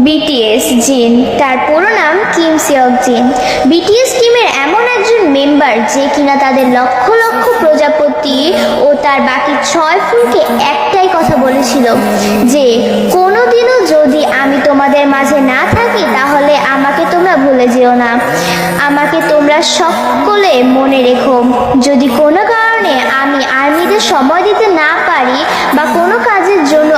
BTS জিন, তার পুরো নাম কিম সিওক জিন। বিটিএস টিমের এমন একজন মেম্বার যে কিনা তাদের লক্ষ লক্ষ প্রজাপতি ও তার বাকি 6 ফুলকে একটাই কথা বলেছিল যে কোনোদিনও যদি আমি তোমাদের মাঝে না থাকি তাহলে আমাকে তোমরা ভুলে যেও না। আমাকে তোমরা সকলে মনে রেখো। যদি কোনো কারণে আমি আর্মিদের সময় দিতে না পারি বা কোনো কাজের জন্য